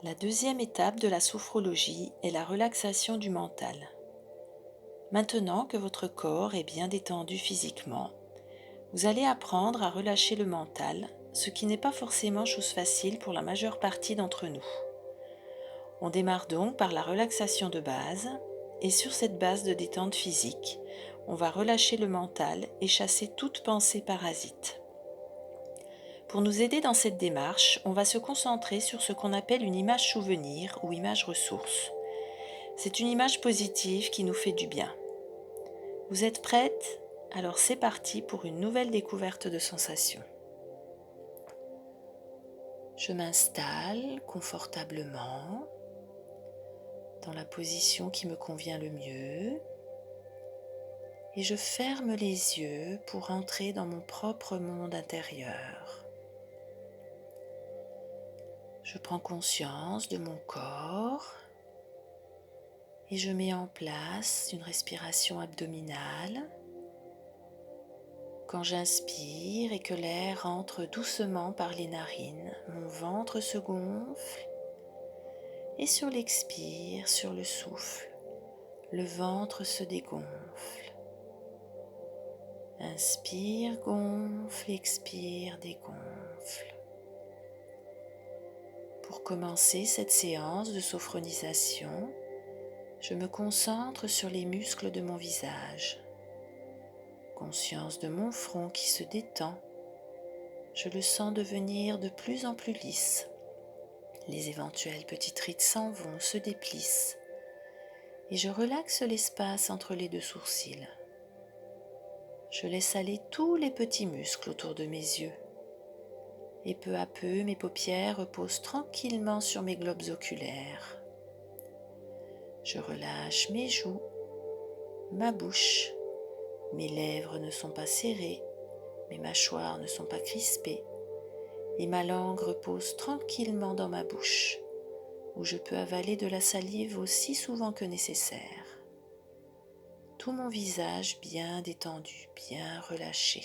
La deuxième étape de la sophrologie est la relaxation du mental. Maintenant que votre corps est bien détendu physiquement, vous allez apprendre à relâcher le mental, ce qui n'est pas forcément chose facile pour la majeure partie d'entre nous. On démarre donc par la relaxation de base, et sur cette base de détente physique, on va relâcher le mental et chasser toute pensée parasite. Pour nous aider dans cette démarche, on va se concentrer sur ce qu'on appelle une image souvenir ou image ressource. C'est une image positive qui nous fait du bien. Vous êtes prête? Alors c'est parti pour une nouvelle découverte de sensations. Je m'installe confortablement dans la position qui me convient le mieux et je ferme les yeux pour entrer dans mon propre monde intérieur. Je prends conscience de mon corps et je mets en place une respiration abdominale. Quand j'inspire et que l'air entre doucement par les narines, mon ventre se gonfle et sur l'expire, sur le souffle, le ventre se dégonfle. Inspire, gonfle, expire, dégonfle. Pour commencer cette séance de sophronisation, je me concentre sur les muscles de mon visage. Conscience de mon front qui se détend, je le sens devenir de plus en plus lisse. Les éventuelles petites rides s'en vont, se déplissent, et je relaxe l'espace entre les deux sourcils. Je laisse aller tous les petits muscles autour de mes yeux, et peu à peu mes paupières reposent tranquillement sur mes globes oculaires. Je relâche mes joues, ma bouche, mes lèvres ne sont pas serrées, mes mâchoires ne sont pas crispées, et ma langue repose tranquillement dans ma bouche, où je peux avaler de la salive aussi souvent que nécessaire. Tout mon visage bien détendu, bien relâché,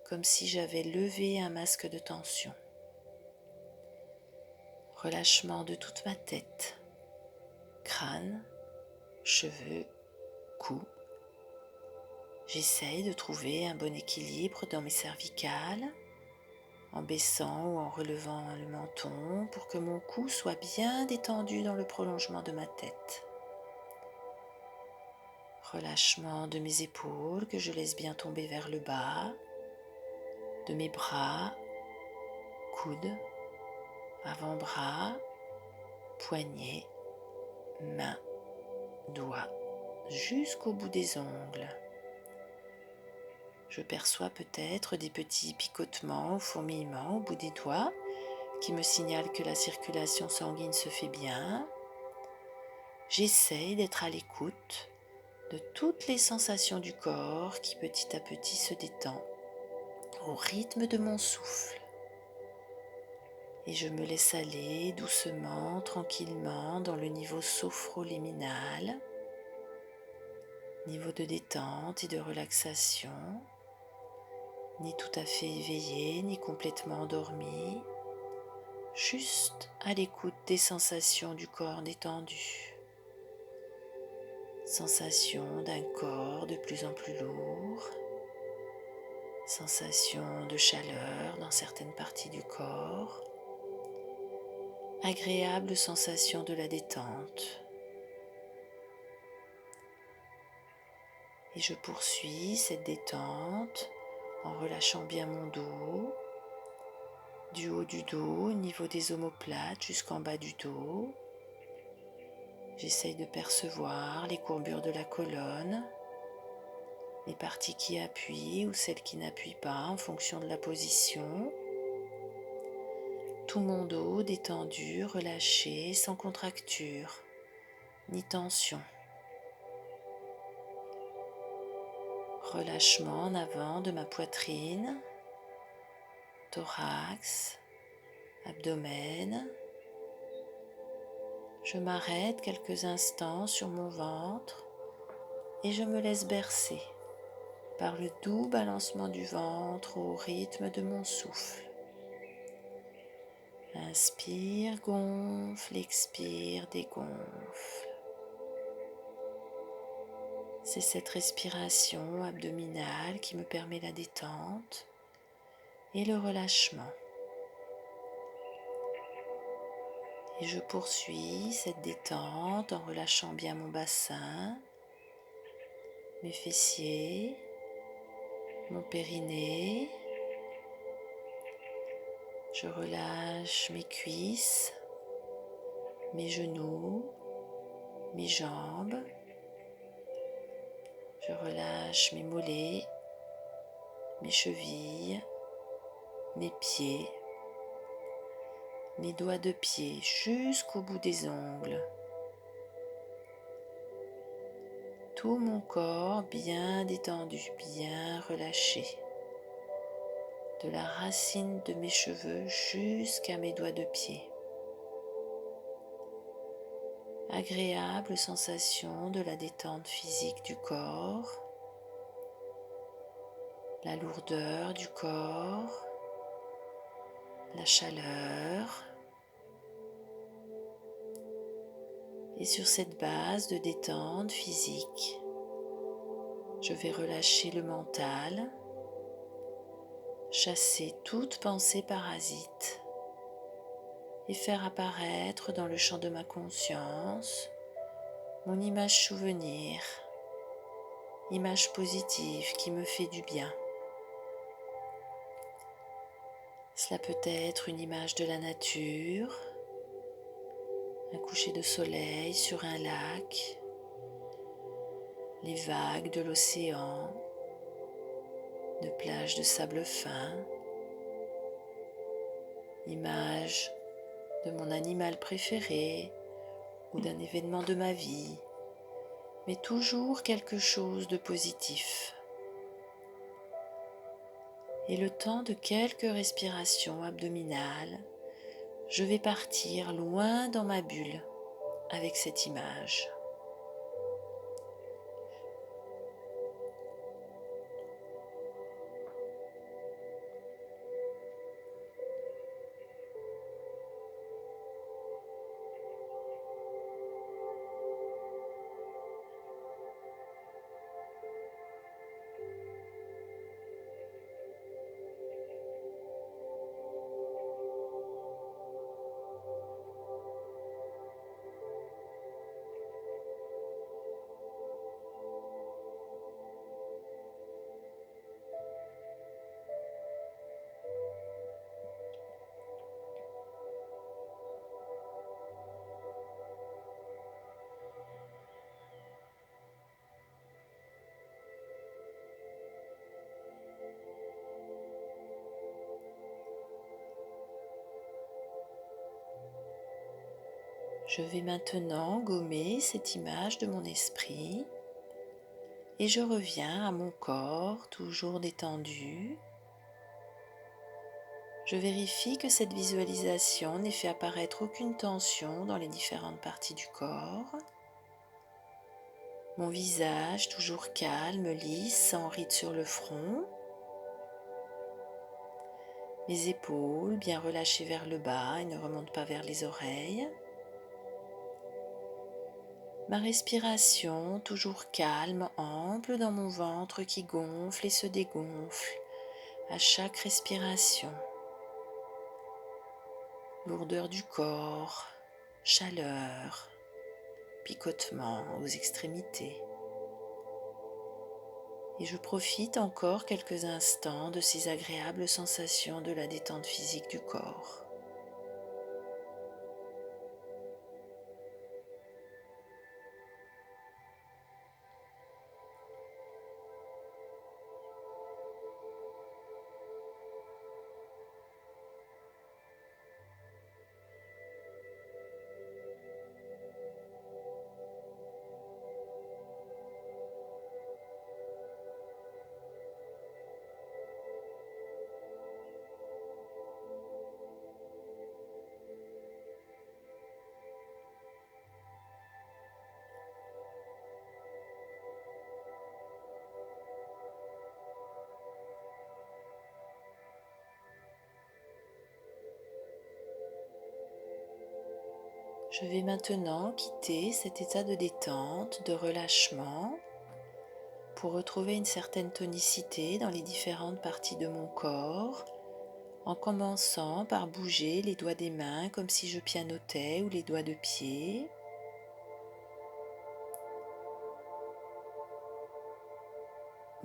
comme si j'avais levé un masque de tension. Relâchement de toute ma tête, crâne, cheveux, cou. J'essaye de trouver un bon équilibre dans mes cervicales, en baissant ou en relevant le menton pour que mon cou soit bien détendu dans le prolongement de ma tête. Relâchement de mes épaules que je laisse bien tomber vers le bas, de mes bras, coudes, avant-bras, poignets, mains, doigts, jusqu'au bout des ongles. Je perçois peut-être des petits picotements ou fourmillements au bout des doigts qui me signalent que la circulation sanguine se fait bien. J'essaye d'être à l'écoute de toutes les sensations du corps qui petit à petit se détend au rythme de mon souffle. Et je me laisse aller doucement, tranquillement dans le niveau sophroliminal, niveau de détente et de relaxation, ni tout à fait éveillé, ni complètement endormi, juste à l'écoute des sensations du corps détendu. Sensation d'un corps de plus en plus lourd, sensation de chaleur dans certaines parties du corps, agréable sensation de la détente. Et je poursuis cette détente en relâchant bien mon dos, du haut du dos, au niveau des omoplates jusqu'en bas du dos. J'essaye de percevoir les courbures de la colonne, les parties qui appuient ou celles qui n'appuient pas en fonction de la position. Tout mon dos détendu, relâché, sans contracture ni tension. Relâchement en avant de ma poitrine, thorax, abdomen. Je m'arrête quelques instants sur mon ventre et je me laisse bercer par le doux balancement du ventre au rythme de mon souffle. Inspire, gonfle, expire, dégonfle. C'est cette respiration abdominale qui me permet la détente et le relâchement. Et je poursuis cette détente en relâchant bien mon bassin, mes fessiers, mon périnée. Je relâche mes cuisses, mes genoux, mes jambes. Je relâche mes mollets, mes chevilles, mes pieds, mes doigts de pied jusqu'au bout des ongles. Tout mon corps bien détendu, bien relâché. De la racine de mes cheveux jusqu'à mes doigts de pied. Agréable sensation de la détente physique du corps, la lourdeur du corps, la chaleur. Et sur cette base de détente physique, je vais relâcher le mental, chasser toute pensée parasite et faire apparaître dans le champ de ma conscience mon image souvenir, image positive qui me fait du bien. Cela peut être une image de la nature, un coucher de soleil sur un lac, les vagues de l'océan, de plages de sable fin, image de mon animal préféré ou d'un événement de ma vie, mais toujours quelque chose de positif. Et le temps de quelques respirations abdominales, je vais partir loin dans ma bulle avec cette image. Je vais maintenant gommer cette image de mon esprit et je reviens à mon corps toujours détendu. Je vérifie que cette visualisation n'ait fait apparaître aucune tension dans les différentes parties du corps. Mon visage toujours calme, lisse, sans rides sur le front. Mes épaules bien relâchées vers le bas et ne remontent pas vers les oreilles. Ma respiration toujours calme, ample dans mon ventre qui gonfle et se dégonfle à chaque respiration. Lourdeur du corps, chaleur, picotement aux extrémités. Et je profite encore quelques instants de ces agréables sensations de la détente physique du corps. Je vais maintenant quitter cet état de détente, de relâchement, pour retrouver une certaine tonicité dans les différentes parties de mon corps, en commençant par bouger les doigts des mains comme si je pianotais ou les doigts de pied.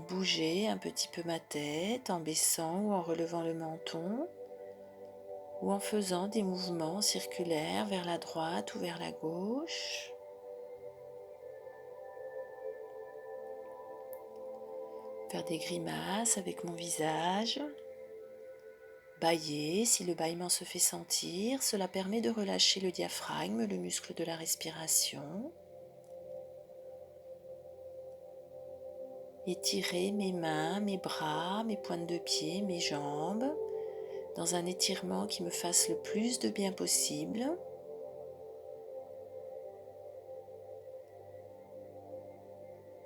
Bouger un petit peu ma tête en baissant ou en relevant le menton ou en faisant des mouvements circulaires vers la droite ou vers la gauche. Faire des grimaces avec mon visage. Bâiller, si le bâillement se fait sentir, cela permet de relâcher le diaphragme, le muscle de la respiration. Étirer mes mains, mes bras, mes pointes de pied, mes jambes, dans un étirement qui me fasse le plus de bien possible.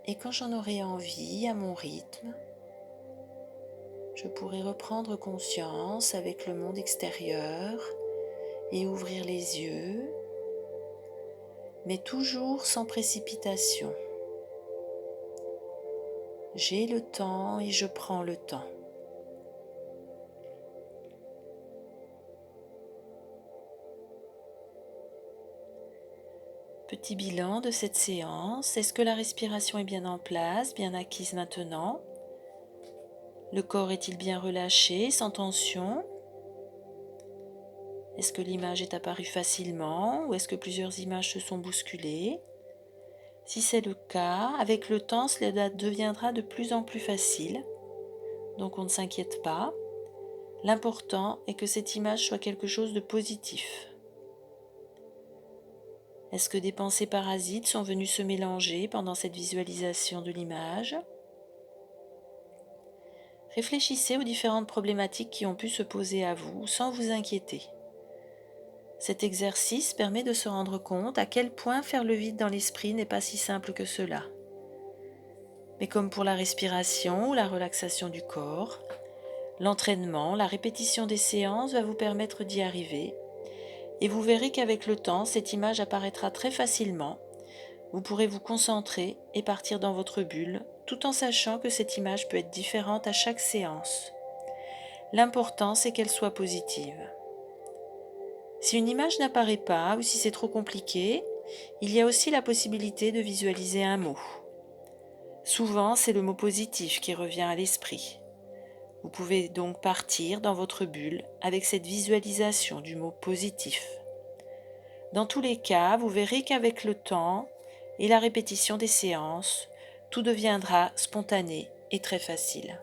Et quand j'en aurai envie, à mon rythme, je pourrai reprendre conscience avec le monde extérieur et ouvrir les yeux, mais toujours sans précipitation. J'ai le temps et je prends le temps. Petit bilan de cette séance. Est-ce que la respiration est bien en place, bien acquise maintenant? Le corps est-il bien relâché, sans tension? Est-ce que l'image est apparue facilement ou est-ce que plusieurs images se sont bousculées? Si c'est le cas, avec le temps, cela deviendra de plus en plus facile, donc on ne s'inquiète pas. L'important est que cette image soit quelque chose de positif. Est-ce que des pensées parasites sont venues se mélanger pendant cette visualisation de l'image? Réfléchissez aux différentes problématiques qui ont pu se poser à vous sans vous inquiéter. Cet exercice permet de se rendre compte à quel point faire le vide dans l'esprit n'est pas si simple que cela. Mais comme pour la respiration ou la relaxation du corps, l'entraînement, la répétition des séances va vous permettre d'y arriver et vous verrez qu'avec le temps, cette image apparaîtra très facilement. Vous pourrez vous concentrer et partir dans votre bulle tout en sachant que cette image peut être différente à chaque séance. L'important, c'est qu'elle soit positive. Si une image n'apparaît pas ou si c'est trop compliqué, il y a aussi la possibilité de visualiser un mot. Souvent, c'est le mot positif qui revient à l'esprit. Vous pouvez donc partir dans votre bulle avec cette visualisation du mot positif. Dans tous les cas, vous verrez qu'avec le temps et la répétition des séances, tout deviendra spontané et très facile.